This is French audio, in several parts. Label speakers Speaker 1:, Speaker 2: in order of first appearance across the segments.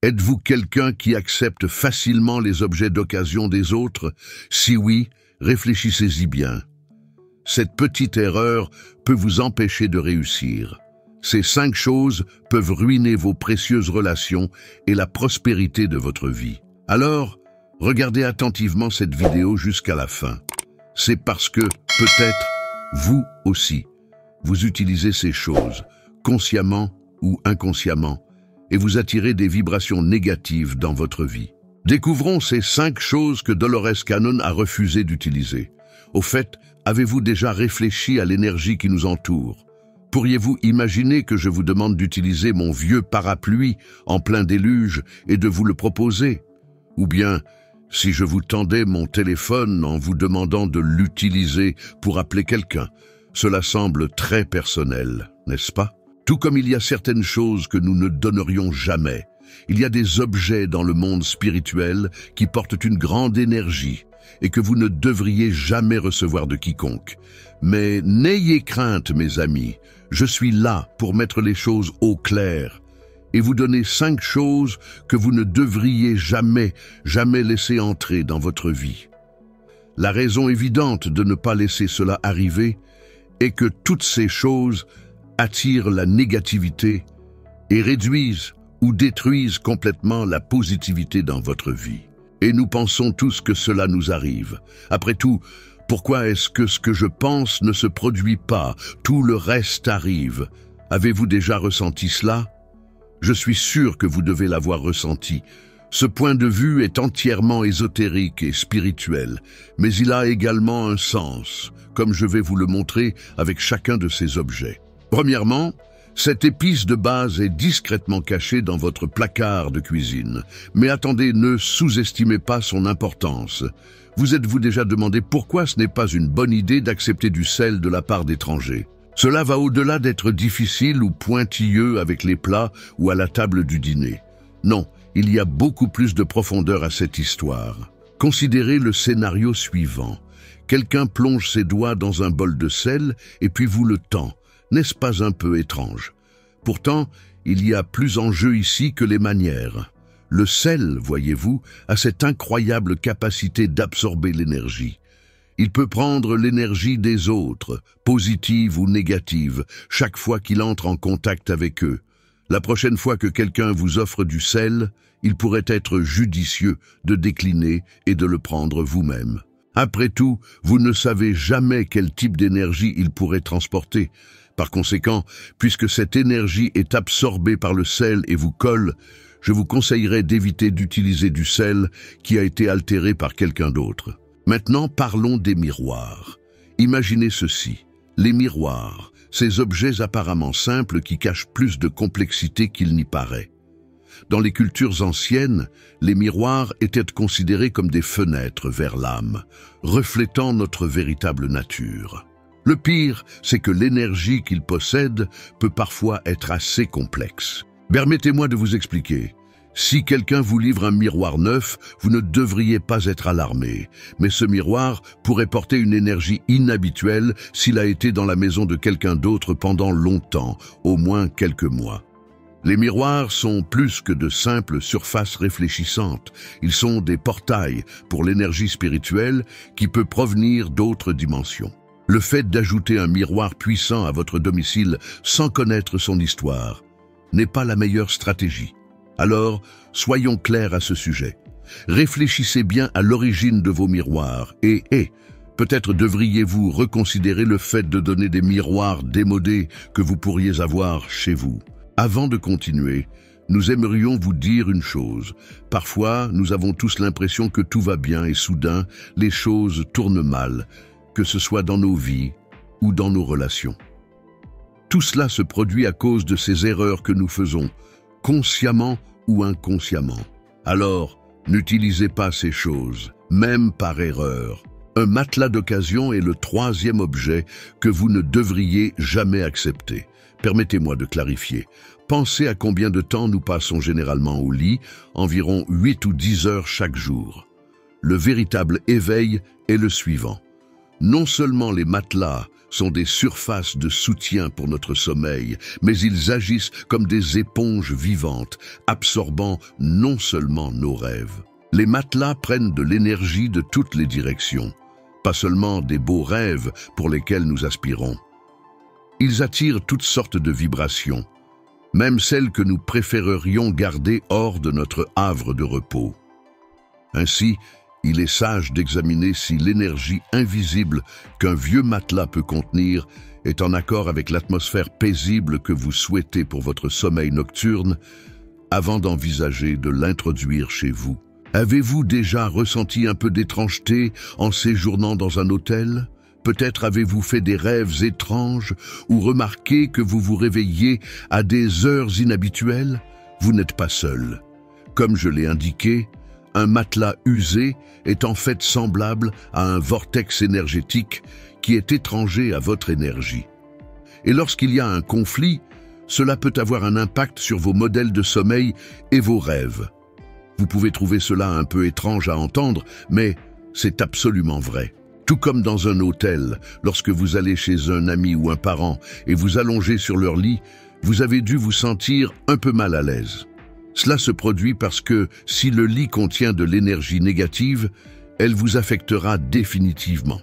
Speaker 1: Êtes-vous quelqu'un qui accepte facilement les objets d'occasion des autres? Si oui, réfléchissez-y bien. Cette petite erreur peut vous empêcher de réussir. Ces 5 choses peuvent ruiner vos précieuses relations et la prospérité de votre vie. Alors, regardez attentivement cette vidéo jusqu'à la fin. C'est parce que, peut-être, vous aussi, vous utilisez ces choses, consciemment ou inconsciemment, et vous attirez des vibrations négatives dans votre vie. Découvrons ces 5 choses que Dolores Cannon a refusé d'utiliser. Au fait, avez-vous déjà réfléchi à l'énergie qui nous entoure? Pourriez-vous imaginer que je vous demande d'utiliser mon vieux parapluie en plein déluge et de vous le proposer? Ou bien, si je vous tendais mon téléphone en vous demandant de l'utiliser pour appeler quelqu'un? Cela semble très personnel, n'est-ce pas? Tout comme il y a certaines choses que nous ne donnerions jamais, il y a des objets dans le monde spirituel qui portent une grande énergie et que vous ne devriez jamais recevoir de quiconque. Mais n'ayez crainte, mes amis, je suis là pour mettre les choses au clair et vous donner 5 choses que vous ne devriez jamais laisser entrer dans votre vie. La raison évidente de ne pas laisser cela arriver est que toutes ces choses attirent la négativité et réduisent ou détruisent complètement la positivité dans votre vie. Et nous pensons tous que cela nous arrive. Après tout, pourquoi est-ce que ce que je pense ne se produit pas? Tout le reste arrive. Avez-vous déjà ressenti cela? Je suis sûr que vous devez l'avoir ressenti. Ce point de vue est entièrement ésotérique et spirituel, mais il a également un sens, comme je vais vous le montrer avec chacun de ces objets. Premièrement, cette épice de base est discrètement cachée dans votre placard de cuisine. Mais attendez, ne sous-estimez pas son importance. Vous êtes-vous déjà demandé pourquoi ce n'est pas une bonne idée d'accepter du sel de la part d'étrangers? Cela va au-delà d'être difficile ou pointilleux avec les plats ou à la table du dîner. Non, il y a beaucoup plus de profondeur à cette histoire. Considérez le scénario suivant. Quelqu'un plonge ses doigts dans un bol de sel et puis vous le tend. N'est-ce pas un peu étrange? Pourtant, il y a plus en jeu ici que les manières. Le sel, voyez-vous, a cette incroyable capacité d'absorber l'énergie. Il peut prendre l'énergie des autres, positive ou négative, chaque fois qu'il entre en contact avec eux. La prochaine fois que quelqu'un vous offre du sel, il pourrait être judicieux de décliner et de le prendre vous-même. Après tout, vous ne savez jamais quel type d'énergie il pourrait transporter. Par conséquent, puisque cette énergie est absorbée par le sel et vous colle, je vous conseillerais d'éviter d'utiliser du sel qui a été altéré par quelqu'un d'autre. Maintenant, parlons des miroirs. Imaginez ceci. Les miroirs, ces objets apparemment simples qui cachent plus de complexité qu'il n'y paraît. Dans les cultures anciennes, les miroirs étaient considérés comme des fenêtres vers l'âme, reflétant notre véritable nature. Le pire, c'est que l'énergie qu'ils possèdent peut parfois être assez complexe. Permettez-moi de vous expliquer. Si quelqu'un vous livre un miroir neuf, vous ne devriez pas être alarmé. Mais ce miroir pourrait porter une énergie inhabituelle s'il a été dans la maison de quelqu'un d'autre pendant longtemps, au moins quelques mois. Les miroirs sont plus que de simples surfaces réfléchissantes. Ils sont des portails pour l'énergie spirituelle qui peut provenir d'autres dimensions. Le fait d'ajouter un miroir puissant à votre domicile sans connaître son histoire n'est pas la meilleure stratégie. Alors, soyons clairs à ce sujet. Réfléchissez bien à l'origine de vos miroirs et peut-être devriez-vous reconsidérer le fait de donner des miroirs démodés que vous pourriez avoir chez vous. Avant de continuer, nous aimerions vous dire une chose. Parfois, nous avons tous l'impression que tout va bien et soudain, les choses tournent mal, que ce soit dans nos vies ou dans nos relations. Tout cela se produit à cause de ces erreurs que nous faisons, consciemment ou inconsciemment. Alors, n'utilisez pas ces choses, même par erreur. Un matelas d'occasion est le 3e objet que vous ne devriez jamais accepter. Permettez-moi de clarifier. Pensez à combien de temps nous passons généralement au lit, environ 8 ou 10 heures chaque jour. Le véritable éveil est le suivant. Non seulement les matelas sont des surfaces de soutien pour notre sommeil, mais ils agissent comme des éponges vivantes, absorbant non seulement nos rêves. Les matelas prennent de l'énergie de toutes les directions, pas seulement des beaux rêves pour lesquels nous aspirons. Ils attirent toutes sortes de vibrations, même celles que nous préférerions garder hors de notre havre de repos. Ainsi, il est sage d'examiner si l'énergie invisible qu'un vieux matelas peut contenir est en accord avec l'atmosphère paisible que vous souhaitez pour votre sommeil nocturne avant d'envisager de l'introduire chez vous. Avez-vous déjà ressenti un peu d'étrangeté en séjournant dans un hôtel ? Peut-être avez-vous fait des rêves étranges ou remarqué que vous vous réveilliez à des heures inhabituelles ? Vous n'êtes pas seul. Comme je l'ai indiqué, un matelas usé est en fait semblable à un vortex énergétique qui est étranger à votre énergie. Et lorsqu'il y a un conflit, cela peut avoir un impact sur vos modèles de sommeil et vos rêves. Vous pouvez trouver cela un peu étrange à entendre, mais c'est absolument vrai. Tout comme dans un hôtel, lorsque vous allez chez un ami ou un parent et vous allongez sur leur lit, vous avez dû vous sentir un peu mal à l'aise. Cela se produit parce que si le lit contient de l'énergie négative, elle vous affectera définitivement.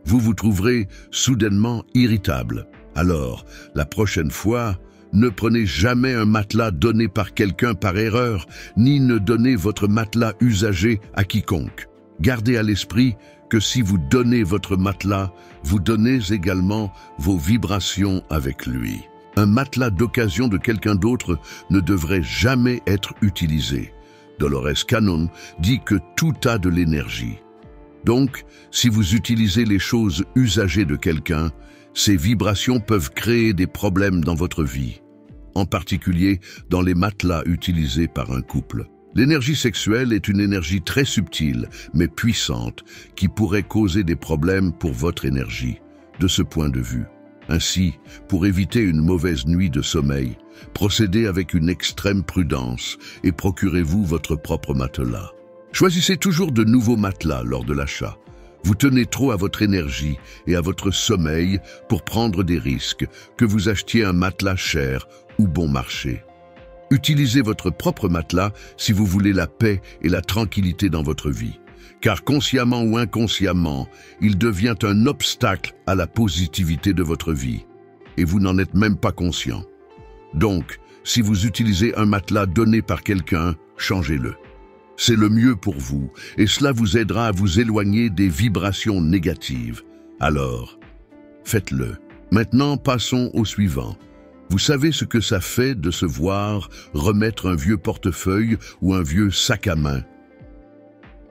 Speaker 1: Vous vous trouverez soudainement irritable. Alors, la prochaine fois, ne prenez jamais un matelas donné par quelqu'un par erreur, ni ne donnez votre matelas usagé à quiconque. Gardez à l'esprit que si vous donnez votre matelas, vous donnez également vos vibrations avec lui. Un matelas d'occasion de quelqu'un d'autre ne devrait jamais être utilisé. Dolores Cannon dit que tout a de l'énergie. Donc, si vous utilisez les choses usagées de quelqu'un, ces vibrations peuvent créer des problèmes dans votre vie, en particulier dans les matelas utilisés par un couple. L'énergie sexuelle est une énergie très subtile, mais puissante, qui pourrait causer des problèmes pour votre énergie, de ce point de vue. Ainsi, pour éviter une mauvaise nuit de sommeil, procédez avec une extrême prudence et procurez-vous votre propre matelas. Choisissez toujours de nouveaux matelas lors de l'achat. Vous tenez trop à votre énergie et à votre sommeil pour prendre des risques, que vous achetiez un matelas cher ou bon marché. Utilisez votre propre matelas si vous voulez la paix et la tranquillité dans votre vie. Car consciemment ou inconsciemment, il devient un obstacle à la positivité de votre vie. Et vous n'en êtes même pas conscient. Donc, si vous utilisez un matelas donné par quelqu'un, changez-le. C'est le mieux pour vous, et cela vous aidera à vous éloigner des vibrations négatives. Alors, faites-le. Maintenant, passons au suivant. Vous savez ce que ça fait de se voir remettre un vieux portefeuille ou un vieux sac à main?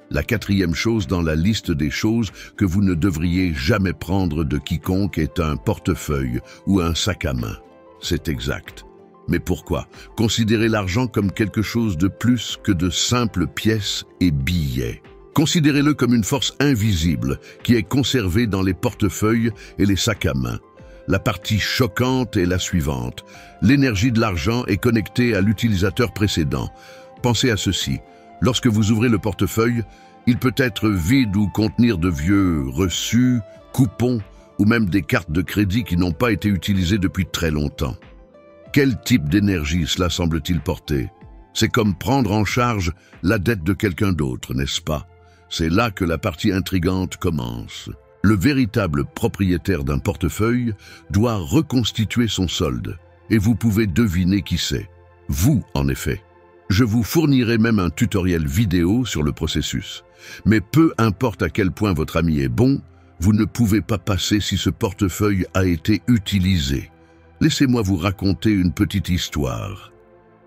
Speaker 1: La quatrième chose dans la liste des choses que vous ne devriez jamais prendre de quiconque est un portefeuille ou un sac à main. C'est exact. Mais pourquoi? Considérez l'argent comme quelque chose de plus que de simples pièces et billets. Considérez-le comme une force invisible qui est conservée dans les portefeuilles et les sacs à main. La partie choquante est la suivante. L'énergie de l'argent est connectée à l'utilisateur précédent. Pensez à ceci. Lorsque vous ouvrez le portefeuille, il peut être vide ou contenir de vieux reçus, coupons ou même des cartes de crédit qui n'ont pas été utilisées depuis très longtemps. Quel type d'énergie cela semble-t-il porter? C'est comme prendre en charge la dette de quelqu'un d'autre, n'est-ce pas? C'est là que la partie intrigante commence. Le véritable propriétaire d'un portefeuille doit reconstituer son solde, et vous pouvez deviner qui c'est. Vous, en effet. Je vous fournirai même un tutoriel vidéo sur le processus. Mais peu importe à quel point votre ami est bon, vous ne pouvez pas passer si ce portefeuille a été utilisé. Laissez-moi vous raconter une petite histoire.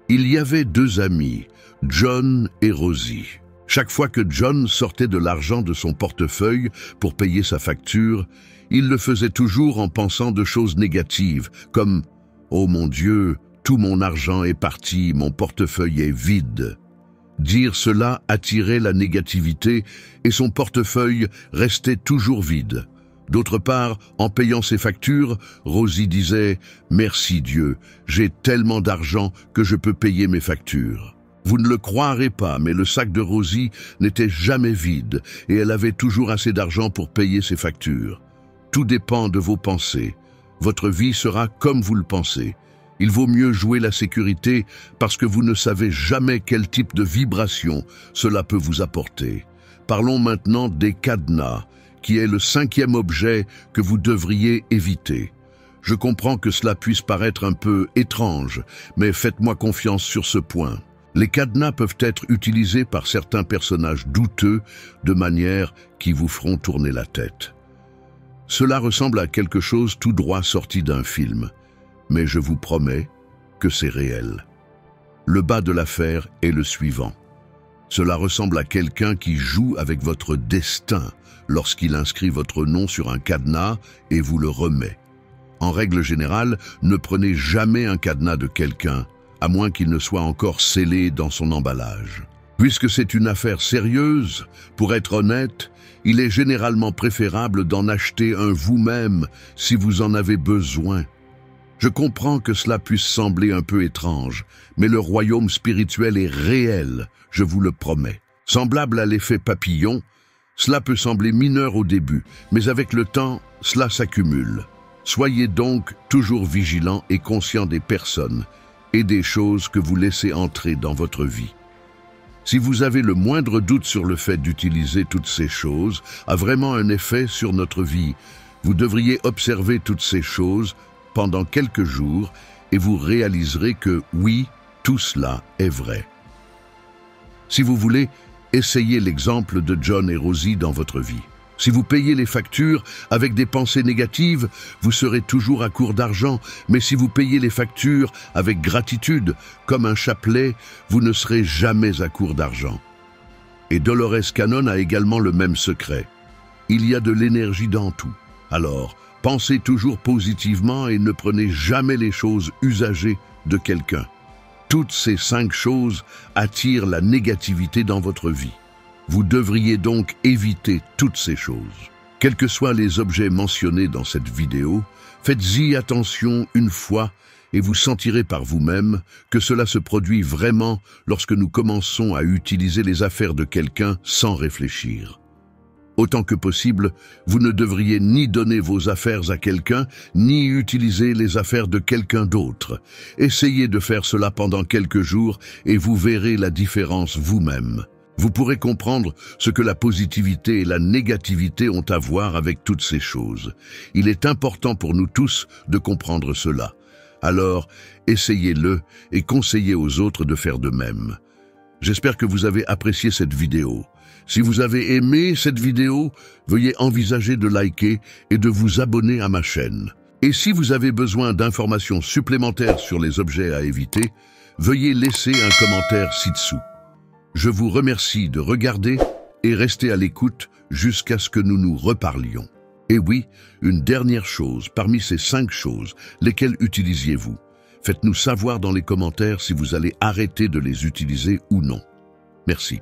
Speaker 1: Il y avait deux amis, John et Rosie. Chaque fois que John sortait de l'argent de son portefeuille pour payer sa facture, il le faisait toujours en pensant de choses négatives, comme « Oh mon Dieu, tout mon argent est parti, mon portefeuille est vide ». Dire cela attirait la négativité et son portefeuille restait toujours vide. D'autre part, en payant ses factures, Rosie disait « Merci Dieu, j'ai tellement d'argent que je peux payer mes factures ». Vous ne le croirez pas, mais le sac de Rosie n'était jamais vide et elle avait toujours assez d'argent pour payer ses factures. Tout dépend de vos pensées. Votre vie sera comme vous le pensez. Il vaut mieux jouer la sécurité parce que vous ne savez jamais quel type de vibration cela peut vous apporter. Parlons maintenant des cadenas, qui est le 5e objet que vous devriez éviter. Je comprends que cela puisse paraître un peu étrange, mais faites-moi confiance sur ce point. Les cadenas peuvent être utilisés par certains personnages douteux de manière qui vous feront tourner la tête. Cela ressemble à quelque chose tout droit sorti d'un film, mais je vous promets que c'est réel. Le bas de l'affaire est le suivant. Cela ressemble à quelqu'un qui joue avec votre destin lorsqu'il inscrit votre nom sur un cadenas et vous le remet. En règle générale, ne prenez jamais un cadenas de quelqu'un, à moins qu'il ne soit encore scellé dans son emballage. Puisque c'est une affaire sérieuse, pour être honnête, il est généralement préférable d'en acheter un vous-même si vous en avez besoin. Je comprends que cela puisse sembler un peu étrange, mais le royaume spirituel est réel, je vous le promets. Semblable à l'effet papillon, cela peut sembler mineur au début, mais avec le temps, cela s'accumule. Soyez donc toujours vigilants et conscients des personnes et des choses que vous laissez entrer dans votre vie. Si vous avez le moindre doute sur le fait d'utiliser toutes ces choses, a vraiment un effet sur notre vie. Vous devriez observer toutes ces choses pendant quelques jours et vous réaliserez que oui, tout cela est vrai. Si vous voulez, essayez l'exemple de John et Rosie dans votre vie. Si vous payez les factures avec des pensées négatives, vous serez toujours à court d'argent, mais si vous payez les factures avec gratitude, comme un chapelet, vous ne serez jamais à court d'argent. Et Dolores Cannon a également le même secret. Il y a de l'énergie dans tout. Alors, pensez toujours positivement et ne prenez jamais les choses usagées de quelqu'un. Toutes ces 5 choses attirent la négativité dans votre vie. Vous devriez donc éviter toutes ces choses. Quels que soient les objets mentionnés dans cette vidéo, faites-y attention une fois et vous sentirez par vous-même que cela se produit vraiment lorsque nous commençons à utiliser les affaires de quelqu'un sans réfléchir. Autant que possible, vous ne devriez ni donner vos affaires à quelqu'un, ni utiliser les affaires de quelqu'un d'autre. Essayez de faire cela pendant quelques jours et vous verrez la différence vous-même. Vous pourrez comprendre ce que la positivité et la négativité ont à voir avec toutes ces choses. Il est important pour nous tous de comprendre cela. Alors, essayez-le et conseillez aux autres de faire de même. J'espère que vous avez apprécié cette vidéo. Si vous avez aimé cette vidéo, veuillez envisager de liker et de vous abonner à ma chaîne. Et si vous avez besoin d'informations supplémentaires sur les objets à éviter, veuillez laisser un commentaire ci-dessous. Je vous remercie de regarder et rester à l'écoute jusqu'à ce que nous nous reparlions. Et oui, une dernière chose, parmi ces 5 choses, lesquelles utilisiez-vous? Faites-nous savoir dans les commentaires si vous allez arrêter de les utiliser ou non. Merci.